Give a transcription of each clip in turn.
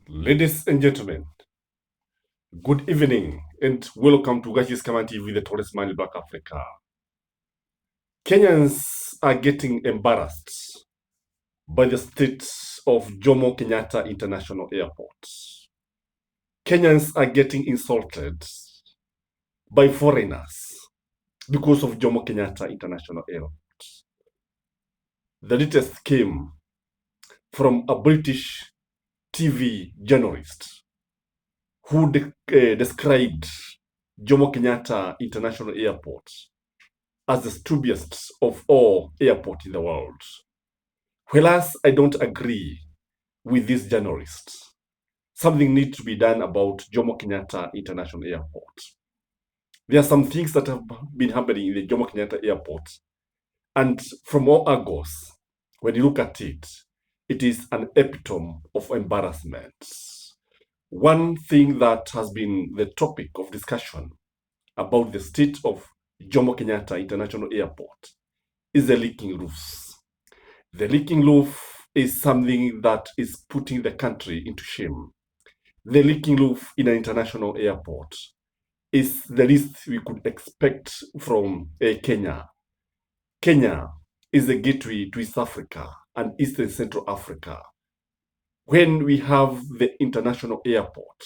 Ladies and gentlemen, good evening and welcome to Jkia TV, the tallest man in Black Africa. Kenyans are getting embarrassed by the state of Jomo Kenyatta International Airport. Kenyans are getting insulted by foreigners because of Jomo Kenyatta International Airport. The latest came from a British TV journalist who described Jomo Kenyatta International Airport as the stupidest of all airports in the world. Whereas I don't agree with this journalist, something needs to be done about Jomo Kenyatta International Airport. There are some things that have been happening in the Jomo Kenyatta Airport, and from all angles, when you look at it, it is an epitome of embarrassment. One thing that has been the topic of discussion about the state of Jomo Kenyatta International Airport is the leaking roofs. The leaking roof is something that is putting the country into shame. The leaking roof in an international airport is the least we could expect from Kenya. Kenya is the gateway to East Africa and Eastern Central Africa. When we have the international airport,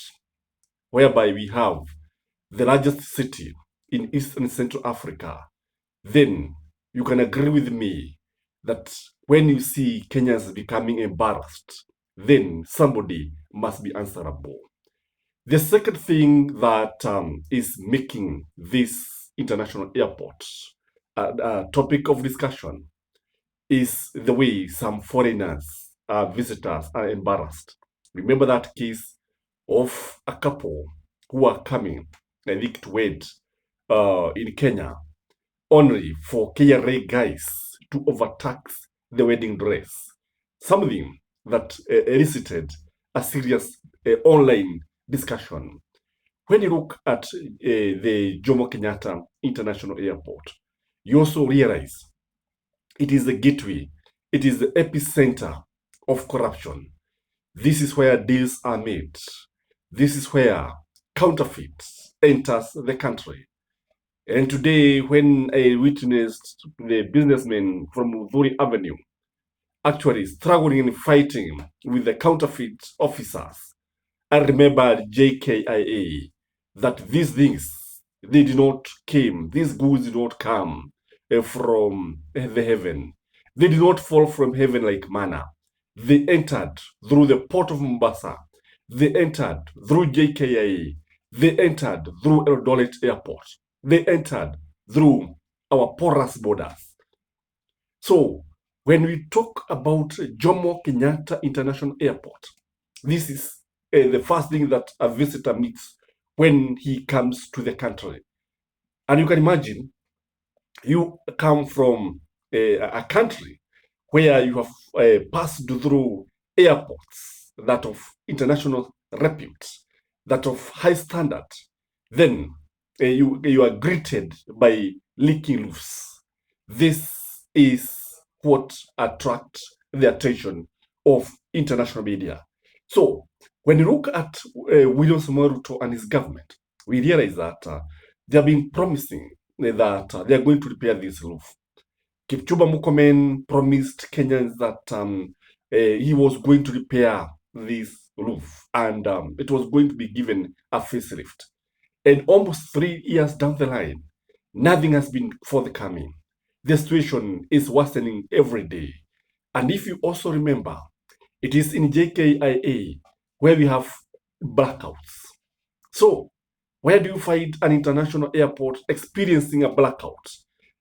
whereby we have the largest city in Eastern Central Africa, then you can agree with me that when you see Kenyans becoming embarrassed, then somebody must be answerable. The second thing that is making this international airport a topic of discussion is the way some foreigners, visitors are embarrassed. Remember that case of a couple who are coming, I think, to wed in Kenya, only for KRA guys to overtax the wedding dress, something that elicited a serious online discussion. When you look at the Jomo Kenyatta International Airport, you also realize it is the gateway, it is the epicenter of corruption. This is where deals are made. This is where counterfeits enters the country. And today, when I witnessed the businessmen from Udhuri Avenue actually struggling and fighting with the counterfeit officers, I remembered Jkia, that these things, they did not came, these goods did not come from the heaven. They did not fall from heaven like manna. They entered through the port of Mombasa. They entered through Jkia. They entered through Eldoret Airport. They entered through our porous borders. So when we talk about Jomo Kenyatta International Airport, this is the first thing that a visitor meets when he comes to the country. And you can imagine, you come from a country where you have passed through airports that of international repute, that of high standard, then you are greeted by leaking roofs. This is what attracts the attention of international media. So when you look at William Samoei Ruto and his government, we realize that they have been promising that they are going to repair this roof. Kipchumba Murkomen promised Kenyans that he was going to repair this roof and it was going to be given a facelift. And almost 3 years down the line, nothing has been forthcoming. The situation is worsening every day. And if you also remember, it is in JKIA where we have blackouts. So where do you find an international airport experiencing a blackout?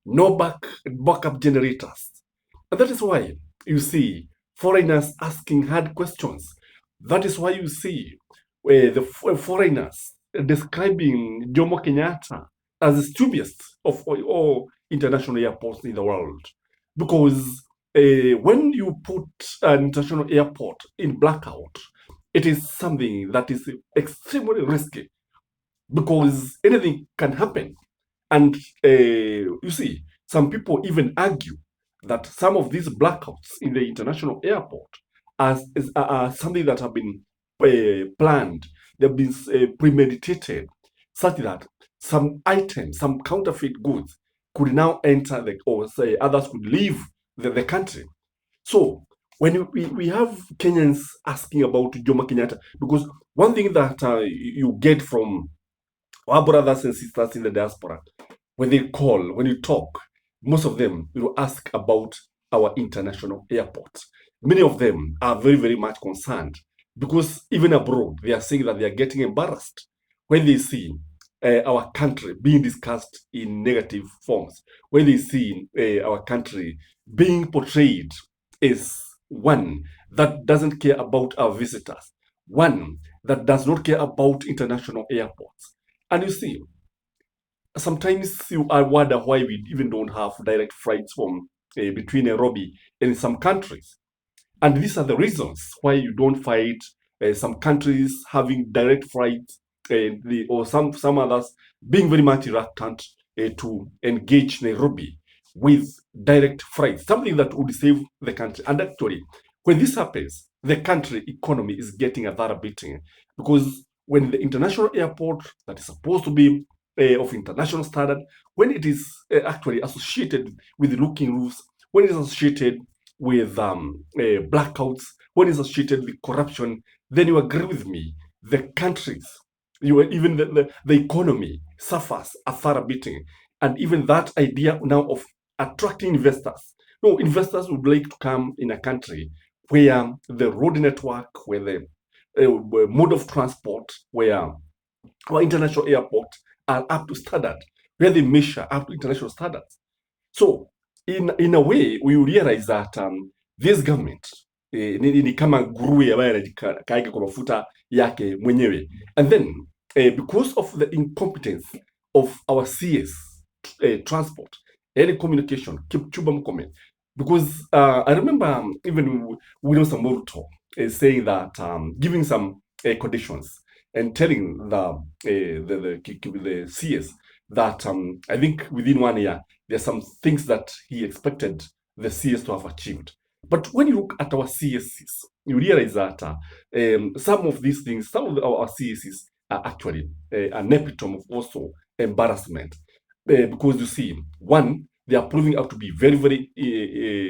No backup generators. And that is why you see foreigners asking hard questions. That is why you see the foreigners describing Jomo Kenyatta as the stupidest of all international airports in the world. Because when you put an international airport in blackout, it is something that is extremely risky because anything can happen. And you see, some people even argue that some of these blackouts in the international airport are something that have been planned, they've been premeditated, such that some items, some counterfeit goods could now enter or say others could leave the country. So when we have Kenyans asking about Jomo Kenyatta, because one thing that you get from our brothers and sisters in the diaspora, when they call, when you talk, most of them will ask about our international airports. Many of them are very, very much concerned because even abroad, they are saying that they are getting embarrassed when they see our country being discussed in negative forms, when they see our country being portrayed as one that doesn't care about our visitors, one that does not care about international airports. And you see, sometimes I wonder why we even don't have direct flights from between Nairobi and some countries. And these are the reasons why you don't find some countries having direct flights or some others being very much reluctant to engage Nairobi with direct flights, something that would save the country. And actually, when this happens, the country economy is getting a thorough beating, because when the international airport that is supposed to be of international standard, when it is actually associated with looking roofs, when it is associated with blackouts, when it's associated with corruption, then you agree with me, the countries, even the economy suffers a thorough beating. And even that idea now of attracting investors. No, investors would like to come in a country where the road network, where the mode of transport, where our international airports are up to standard, where they measure up to international standards. So in a way, we realize that this government ni kama nguruwe ambaye anajikaeka kwa mafuta yake mwenyewe. And then because of the incompetence of our CS transport and communication, Kipchumba Murkomen, because I remember even William Samoei Ruto saying that giving some conditions and telling the CS that I think within 1 year there's some things that he expected the CS to have achieved. But when you look at our CSs, you realize that some of these things, some of our CSs are actually an epitome of also embarrassment. Because you see, one, they are proving out to be very, very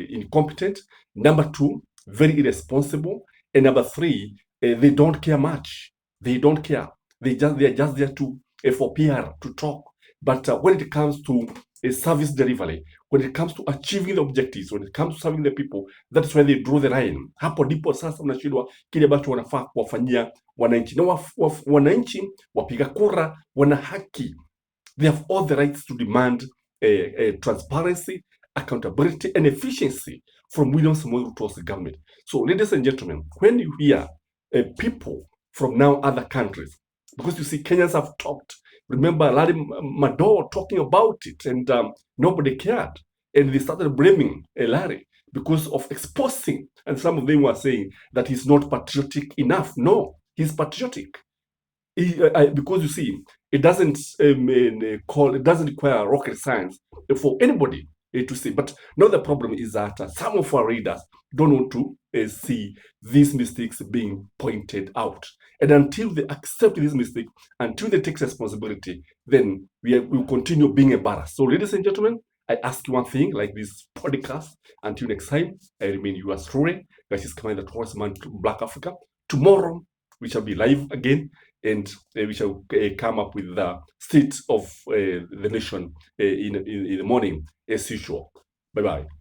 incompetent. Number two, very irresponsible. And number three, they don't care much. They don't care. They are just there to for PR, to talk. But when it comes to a service delivery, when it comes to achieving the objectives, when it comes to serving the people, that's where they draw the line. Hapo ndipo sasa mnashindwa kile ambacho wanafaa kuwafanyia wananchi. Na wananchi wapiga kura wana haki. They have all the rights to demand transparency, accountability, and efficiency from William Samoei Ruto's government. So, ladies and gentlemen, when you hear people from now other countries, because you see Kenyans have talked. Remember Larry Madowo talking about it, and nobody cared. And they started blaming Larry because of exposing. And some of them were saying that he's not patriotic enough. No, he's patriotic. Because you see, it doesn't it doesn't require rocket science for anybody to see. But now the problem is that some of our readers don't want to see these mistakes being pointed out. And until they accept this mistake, until they take responsibility, then we will continue being embarrassed. So, ladies and gentlemen, I ask you one thing, like this podcast. Until next time, I remain yours truly. That is Commander Horseman to Black Africa. Tomorrow, we shall be live again, and we shall come up with the state of the nation in the morning as usual. Bye-bye.